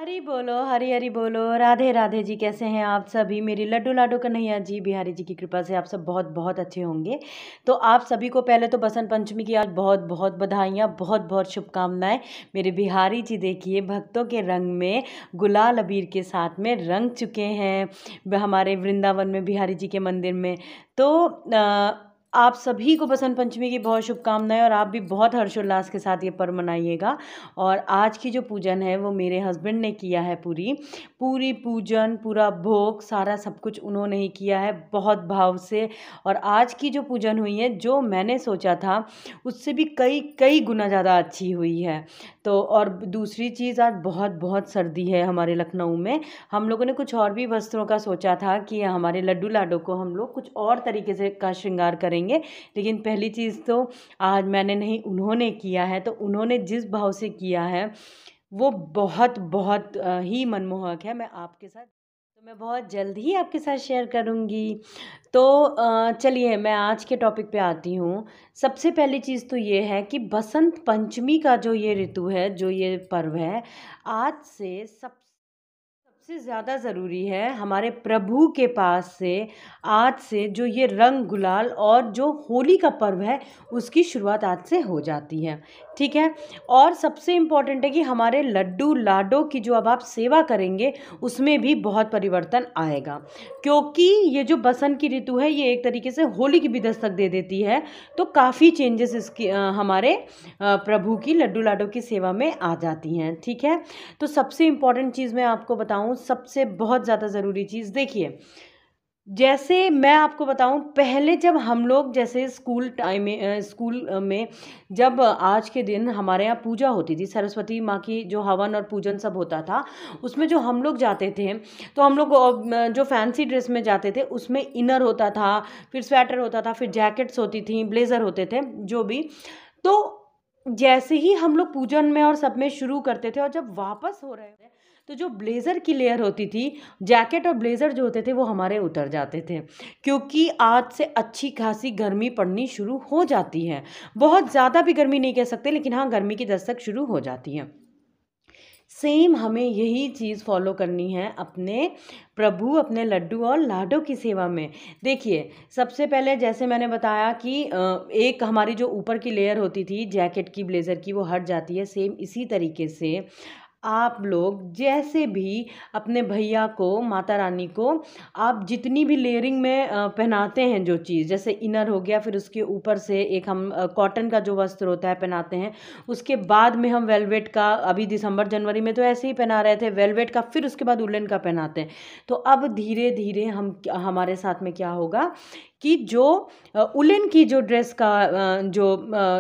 हरी बोलो, हरी हरी बोलो, राधे राधे जी। कैसे हैं आप सभी? मेरी लड्डू लाडो कन्हैया जी बिहारी जी की कृपा से आप सब बहुत बहुत अच्छे होंगे। तो आप सभी को पहले तो बसंत पंचमी की आज बहुत बहुत बधाइयाँ, बहुत बहुत शुभकामनाएं। मेरे बिहारी जी देखिए भक्तों के रंग में गुलाल अबीर के साथ में रंग चुके हैं हमारे वृंदावन में बिहारी जी के मंदिर में। तो आप सभी को बसंत पंचमी की बहुत शुभकामनाएं और आप भी बहुत हर्षोल्लास के साथ ये पर्व मनाइएगा। और आज की जो पूजन है वो मेरे हस्बैंड ने किया है। पूरी पूरी पूजन, पूरा भोग, सारा सब कुछ उन्होंने ही किया है बहुत भाव से। और आज की जो पूजन हुई है जो मैंने सोचा था उससे भी कई कई गुना ज़्यादा अच्छी हुई है। तो और दूसरी चीज़, आज बहुत बहुत सर्दी है हमारे लखनऊ में। हम लोगों ने कुछ और भी वस्त्रों का सोचा था कि हमारे लड्डू लाडो को हम लोग कुछ और तरीके से का श्रृंगार करेंगे, लेकिन पहली चीज़ तो आज मैंने नहीं, उन्होंने किया है। तो उन्होंने जिस भाव से किया है वो बहुत बहुत ही मनमोहक है। मैं बहुत जल्द ही आपके साथ शेयर करूँगी। तो चलिए मैं आज के टॉपिक पे आती हूँ। सबसे पहली चीज़ तो ये है कि बसंत पंचमी का जो ये ऋतु है, जो ये पर्व है, आज से सबसे ज़्यादा ज़रूरी है हमारे प्रभु के पास से। आज से जो ये रंग गुलाल और जो होली का पर्व है उसकी शुरुआत आज से हो जाती है, ठीक है। और सबसे इम्पॉर्टेंट है कि हमारे लड्डू लाडो की जो अब आप सेवा करेंगे उसमें भी बहुत परिवर्तन आएगा, क्योंकि ये जो बसंत की ऋतु है ये एक तरीके से होली की भी दस्तक दे देती है। तो काफ़ी चेंजेस इसकी हमारे प्रभु की लड्डू लाडो की सेवा में आ जाती हैं, ठीक है। तो सबसे इम्पॉर्टेंट चीज़ मैं आपको बताऊं, सबसे बहुत ज़्यादा ज़रूरी चीज़ देखिए, जैसे मैं आपको बताऊं, पहले जब हम लोग जैसे स्कूल टाइम में स्कूल में जब आज के दिन हमारे यहाँ पूजा होती थी, सरस्वती माँ की जो हवन और पूजन सब होता था, उसमें जो हम लोग जाते थे तो हम लोग जो फैंसी ड्रेस में जाते थे उसमें इनर होता था, फिर स्वेटर होता था, फिर जैकेट्स होती थी, ब्लेज़र होते थे जो भी। तो जैसे ही हम लोग पूजन में और सब में शुरू करते थे और जब वापस हो रहे थे तो जो ब्लेज़र की लेयर होती थी, जैकेट और ब्लेज़र जो होते थे वो हमारे उतर जाते थे, क्योंकि आज से अच्छी खासी गर्मी पड़नी शुरू हो जाती है। बहुत ज़्यादा भी गर्मी नहीं कह सकते, लेकिन हाँ गर्मी की दस्तक शुरू हो जाती है। सेम हमें यही चीज़ फॉलो करनी है अपने प्रभु, अपने लड्डू और लाडो की सेवा में। देखिए सबसे पहले जैसे मैंने बताया कि एक हमारी जो ऊपर की लेयर होती थी जैकेट की, ब्लेज़र की, वो हट जाती है। सेम इसी तरीके से आप लोग जैसे भी अपने भैया को, माता रानी को, आप जितनी भी लेयरिंग में पहनाते हैं जो चीज़, जैसे इनर हो गया, फिर उसके ऊपर से एक हम कॉटन का जो वस्त्र होता है पहनाते हैं, उसके बाद में हम वेलवेट का, अभी दिसंबर जनवरी में तो ऐसे ही पहना रहे थे वेलवेट का, फिर उसके बाद उलन का पहनाते हैं। तो अब धीरे धीरे हमारे साथ में क्या होगा कि जो उलन की जो ड्रेस का जो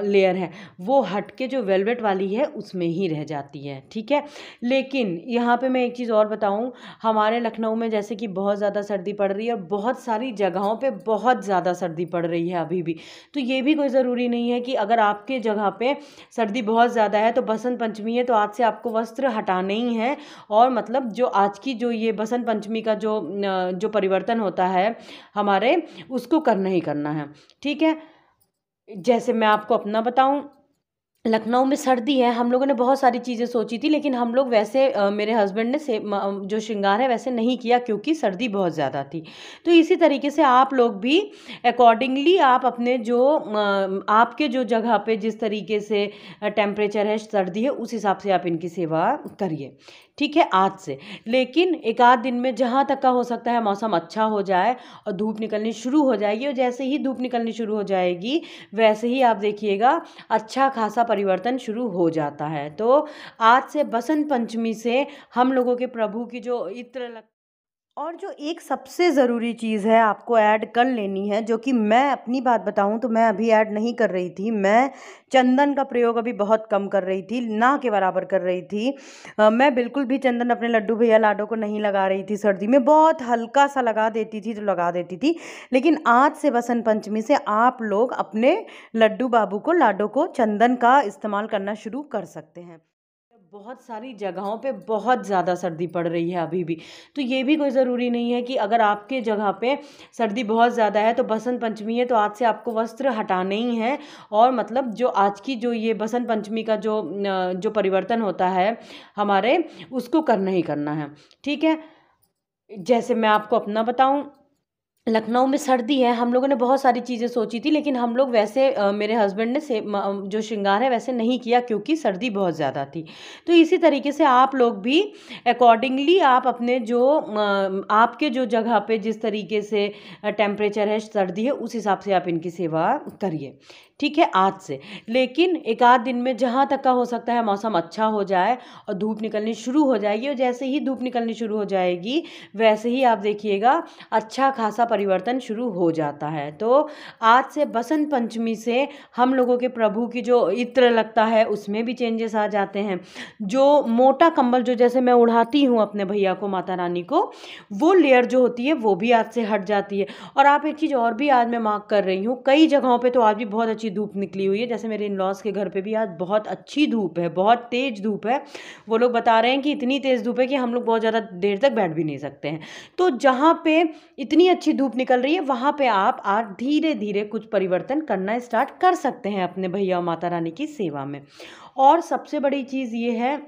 लेयर है वो हट के जो वेलवेट वाली है उसमें ही रह जाती है, ठीक है। लेकिन यहाँ पे मैं एक चीज़ और बताऊँ, हमारे लखनऊ में जैसे कि बहुत ज़्यादा सर्दी पड़ रही है और बहुत सारी जगहों पे बहुत ज़्यादा सर्दी पड़ रही है अभी भी। तो ये भी कोई ज़रूरी नहीं है कि अगर आपके जगह पे सर्दी बहुत ज़्यादा है तो बसंत पंचमी है तो आज से आपको वस्त्र हटाने ही हैं। और मतलब जो आज की जो ये बसंत पंचमी का जो परिवर्तन होता है हमारे, उसको करना ही करना है, ठीक है। जैसे मैं आपको अपना बताऊं, लखनऊ में सर्दी है, हम लोगों ने बहुत सारी चीज़ें सोची थी, लेकिन हम लोग वैसे मेरे हस्बैंड ने जो श्रृंगार है वैसे नहीं किया क्योंकि सर्दी बहुत ज़्यादा थी। तो इसी तरीके से आप लोग भी अकॉर्डिंगली आप अपने जो आपके जो जगह पे जिस तरीके से टेम्परेचर है, सर्दी है, उस हिसाब से आप इनकी सेवा करिए, ठीक है, आज से। लेकिन एक आध दिन में जहाँ तक का हो सकता है मौसम अच्छा हो जाए और धूप निकलनी शुरू हो जाएगी, और जैसे ही धूप निकलनी शुरू हो जाएगी वैसे ही आप देखिएगा अच्छा खासा परिवर्तन शुरू हो जाता है। तो आज से बसंत पंचमी से हम लोगों के प्रभु की जो इत्र लग, और जो एक सबसे ज़रूरी चीज़ है आपको ऐड कर लेनी है, जो कि मैं अपनी बात बताऊं तो मैं अभी ऐड नहीं कर रही थी। मैं चंदन का प्रयोग अभी बहुत कम कर रही थी, ना के बराबर कर रही थी। मैं बिल्कुल भी चंदन अपने लड्डू भैया लाडो को नहीं लगा रही थी। सर्दी में बहुत हल्का सा लगा देती थी तो लगा देती थी, लेकिन आज से बसंत पंचमी से आप लोग अपने लड्डू बाबू को, लाडो को चंदन का इस्तेमाल करना शुरू कर सकते हैं। बहुत सारी जगहों पे बहुत ज़्यादा सर्दी पड़ रही है अभी भी। तो ये भी कोई ज़रूरी नहीं है कि अगर आपके जगह पे सर्दी बहुत ज़्यादा है तो बसंत पंचमी है तो आज से आपको वस्त्र हटाने ही हैं। और मतलब जो आज की जो ये बसंत पंचमी का जो परिवर्तन होता है हमारे, उसको करना ही करना है। ठीक है, जैसे मैं आपको अपना बताऊं, लखनऊ में सर्दी है, हम लोगों ने बहुत सारी चीज़ें सोची थी, लेकिन हम लोग वैसे मेरे हस्बैंड ने जो श्रृंगार है वैसे नहीं किया क्योंकि सर्दी बहुत ज़्यादा थी। तो इसी तरीके से आप लोग भी अकॉर्डिंगली आप अपने आपके जो जगह पे जिस तरीके से टेम्परेचर है, सर्दी है, उस हिसाब से आप इनकी सेवा करिए। ठीक है, आज से। लेकिन एक आध दिन में जहाँ तक का हो सकता है मौसम अच्छा हो जाए और धूप निकलनी शुरू हो जाएगी, और जैसे ही धूप निकलनी शुरू हो जाएगी वैसे ही आप देखिएगा अच्छा खासा परिवर्तन शुरू हो जाता है। तो आज से बसंत पंचमी से हम लोगों के प्रभु की जो इत्र लगता है उसमें भी चेंजेस आ जाते हैं। जो मोटा कंबल जो जैसे मैं उड़ाती हूँ अपने भैया को, माता रानी को, वो लेयर जो होती है वो भी आज से हट जाती है। और आप एक चीज़ और भी आज मैं मार्क कर रही हूँ, कई जगहों पे तो आज भी बहुत अच्छी धूप निकली हुई है। जैसे मेरे इन लॉज के घर पे भी आज बहुत अच्छी धूप है, बहुत तेज धूप है। वो लोग बता रहे हैं कि इतनी तेज धूप है कि हम लोग बहुत ज़्यादा देर तक बैठ भी नहीं सकते हैं। तो जहाँ पे इतनी अच्छी धूप निकल रही है वहाँ पे आप आज धीरे धीरे कुछ परिवर्तन करना स्टार्ट कर सकते हैं अपने भैया और माता रानी की सेवा में। और सबसे बड़ी चीज़ ये है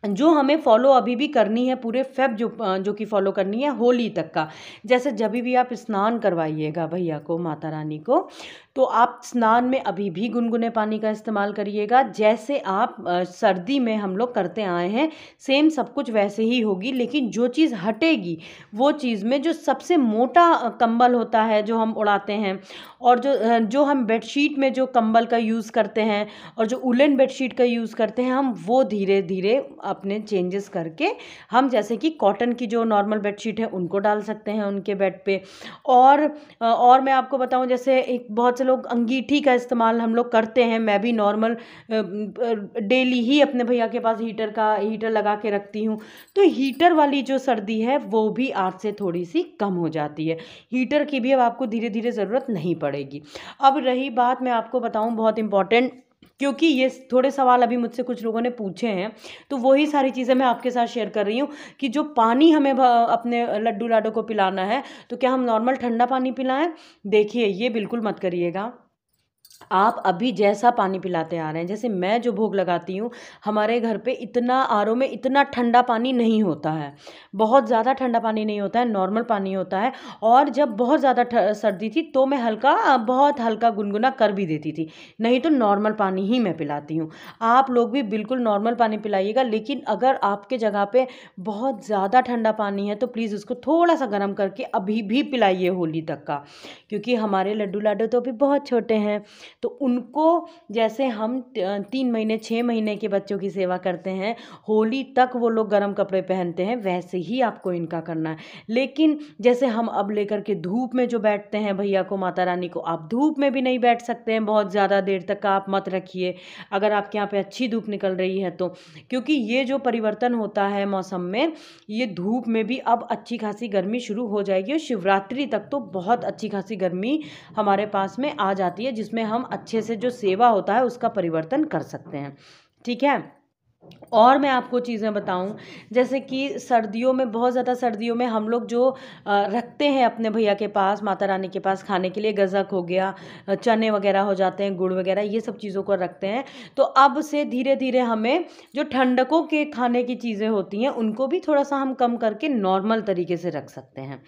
जो हमें फॉलो अभी भी करनी है पूरे फेब, जो कि फॉलो करनी है होली तक का। जैसे जब भी आप स्नान करवाइएगा भैया को, माता रानी को, तो आप स्नान में अभी भी गुनगुने पानी का इस्तेमाल करिएगा। जैसे आप सर्दी में हम लोग करते आए हैं सेम सब कुछ वैसे ही होगी। लेकिन जो चीज़ हटेगी वो चीज़ में जो सबसे मोटा कंबल होता है जो हम उड़ाते हैं, और जो हम बेडशीट में जो कंबल का यूज़ करते हैं और जो उलन बेडशीट का यूज़ करते हैं, हम वो धीरे धीरे अपने चेंजेस करके हम जैसे कि कॉटन की जो नॉर्मल बेडशीट है उनको डाल सकते हैं उनके बेड पे। और मैं आपको बताऊं, जैसे एक बहुत से लोग अंगीठी का इस्तेमाल हम लोग करते हैं। मैं भी नॉर्मल डेली ही अपने भैया के पास हीटर लगा के रखती हूँ। तो हीटर वाली जो सर्दी है वो भी आज से थोड़ी सी कम हो जाती है। हीटर की भी अब आपको धीरे धीरे ज़रूरत नहीं पड़ेगी। अब रही बात, मैं आपको बताऊं बहुत इंपॉर्टेंट, क्योंकि ये थोड़े सवाल अभी मुझसे कुछ लोगों ने पूछे हैं, तो वही सारी चीज़ें मैं आपके साथ शेयर कर रही हूँ कि जो पानी हमें अपने लड्डू लाडो को पिलाना है, तो क्या हम नॉर्मल ठंडा पानी पिलाएं? देखिए, ये बिल्कुल मत करिएगा। आप अभी जैसा पानी पिलाते आ रहे हैं, जैसे मैं जो भोग लगाती हूँ, हमारे घर पे इतना आरओ में इतना ठंडा पानी नहीं होता है, बहुत ज़्यादा ठंडा पानी नहीं होता है, नॉर्मल पानी होता है। और जब बहुत ज़्यादा सर्दी थी तो मैं बहुत हल्का गुनगुना कर भी देती थी, नहीं तो नॉर्मल पानी ही मैं पिलाती हूँ। आप लोग भी बिल्कुल नॉर्मल पानी पिलाइएगा। लेकिन अगर आपके जगह पे बहुत ज़्यादा ठंडा पानी है तो प्लीज़ उसको थोड़ा सा गर्म करके अभी भी पिलाइए होली तक का, क्योंकि हमारे लड्डू लाडो तो अभी बहुत छोटे हैं। तो उनको जैसे हम 3 महीने 6 महीने के बच्चों की सेवा करते हैं, होली तक वो लोग गर्म कपड़े पहनते हैं, वैसे ही आपको इनका करना है। लेकिन जैसे हम अब लेकर के धूप में जो बैठते हैं भैया को, माता रानी को, आप धूप में भी नहीं बैठ सकते हैं बहुत ज़्यादा देर तक का, आप मत रखिए अगर आपके यहाँ पे अच्छी धूप निकल रही है तो। क्योंकि ये जो परिवर्तन होता है मौसम में, ये धूप में भी अब अच्छी खासी गर्मी शुरू हो जाएगी, और शिवरात्रि तक तो बहुत अच्छी खासी गर्मी हमारे पास में आ जाती है, जिसमें हम अच्छे से जो सेवा होता है उसका परिवर्तन कर सकते हैं। ठीक है। और मैं आपको चीज़ें बताऊं, जैसे कि सर्दियों में, बहुत ज़्यादा सर्दियों में हम लोग जो रखते हैं अपने भैया के पास, माता रानी के पास खाने के लिए, गज़क हो गया, चने वगैरह हो जाते हैं, गुड़ वगैरह, ये सब चीज़ों को रखते हैं। तो अब से धीरे धीरे हमें जो ठंडकों के खाने की चीज़ें होती हैं उनको भी थोड़ा सा हम कम करके नॉर्मल तरीके से रख सकते हैं।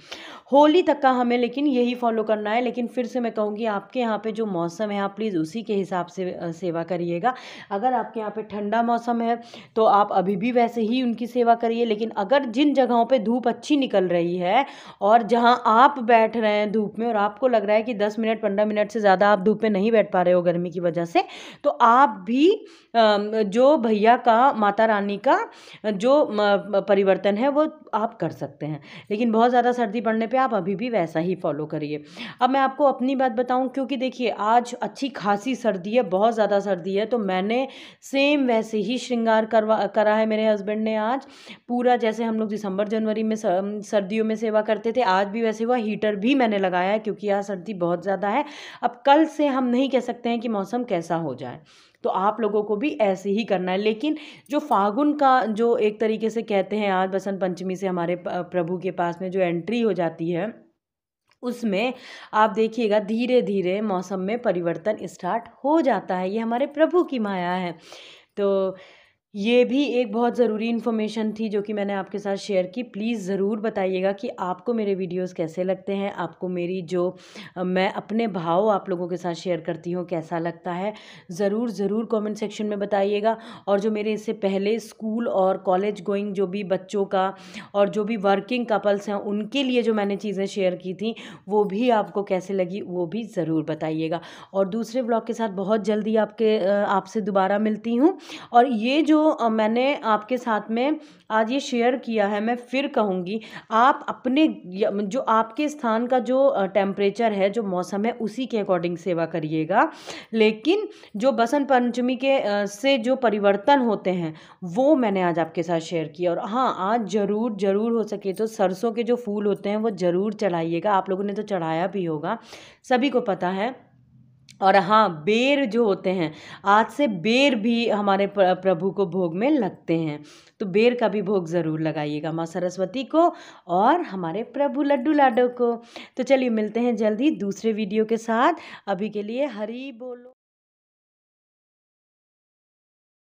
होली तक का हमें लेकिन यही फॉलो करना है। लेकिन फिर से मैं कहूँगी, आपके यहाँ पे जो मौसम है आप प्लीज़ उसी के हिसाब से सेवा करिएगा। अगर आपके यहाँ पे ठंडा मौसम है तो आप अभी भी वैसे ही उनकी सेवा करिए। लेकिन अगर जिन जगहों पे धूप अच्छी निकल रही है और जहां आप बैठ रहे हैं धूप में और आपको लग रहा है कि 10 मिनट 15 मिनट से ज़्यादा आप धूप में नहीं बैठ पा रहे हो गर्मी की वजह से, तो आप भी जो भैया का, माता रानी का जो परिवर्तन है वो आप कर सकते हैं। लेकिन बहुत ज़्यादा सर्दी पड़ने पे आप अभी भी वैसा ही फॉलो करिए। अब मैं आपको अपनी बात बताऊं, क्योंकि देखिए आज अच्छी खासी सर्दी है, बहुत ज़्यादा सर्दी है, तो मैंने सेम वैसे ही श्रृंगार करा है मेरे हस्बैंड ने आज पूरा। जैसे हम लोग दिसंबर जनवरी में सर्दियों में सेवा करते थे, आज भी वैसे हुआ। हीटर भी मैंने लगाया है क्योंकि आज सर्दी बहुत ज़्यादा है। अब कल से हम नहीं कह सकते हैं कि मौसम कैसा हो जाए, तो आप लोगों को भी ऐसे ही करना है। लेकिन जो फागुन का जो एक तरीके से कहते हैं आज बसंत पंचमी से हमारे प्रभु के पास में जो एंट्री हो जाती है, उसमें आप देखिएगा धीरे धीरे मौसम में परिवर्तन स्टार्ट हो जाता है। ये हमारे प्रभु की माया है। तो ये भी एक बहुत ज़रूरी इन्फॉर्मेशन थी जो कि मैंने आपके साथ शेयर की। प्लीज़ ज़रूर बताइएगा कि आपको मेरे वीडियोस कैसे लगते हैं, आपको मेरी जो मैं अपने भाव आप लोगों के साथ शेयर करती हूँ कैसा लगता है। ज़रूर ज़रूर कमेंट सेक्शन में बताइएगा। और जो मेरे इससे पहले स्कूल और कॉलेज गोइंग जो भी बच्चों का और जो भी वर्किंग कपल्स हैं उनके लिए जो मैंने चीज़ें शेयर की थी वो भी आपको कैसे लगी वो भी ज़रूर बताइएगा। और दूसरे ब्लॉग के साथ बहुत जल्दी आपसे दोबारा मिलती हूँ। और ये जो मैंने आपके साथ में आज ये शेयर किया है, मैं फिर कहूँगी आप अपने जो आपके स्थान का जो टेम्परेचर है, जो मौसम है, उसी के अकॉर्डिंग सेवा करिएगा। लेकिन जो बसंत पंचमी के से जो परिवर्तन होते हैं वो मैंने आज आपके साथ शेयर किया। और हाँ, आज ज़रूर ज़रूर हो सके तो सरसों के जो फूल होते हैं वो ज़रूर चढ़ाइएगा। आप लोगों ने तो चढ़ाया भी होगा, सभी को पता है। और हाँ, बेर जो होते हैं, आज से बेर भी हमारे प्रभु को भोग में लगते हैं। तो बेर का भी भोग ज़रूर लगाइएगा माँ सरस्वती को और हमारे प्रभु लड्डू लाडो को। तो चलिए मिलते हैं जल्दी दूसरे वीडियो के साथ। अभी के लिए हरि बोलो।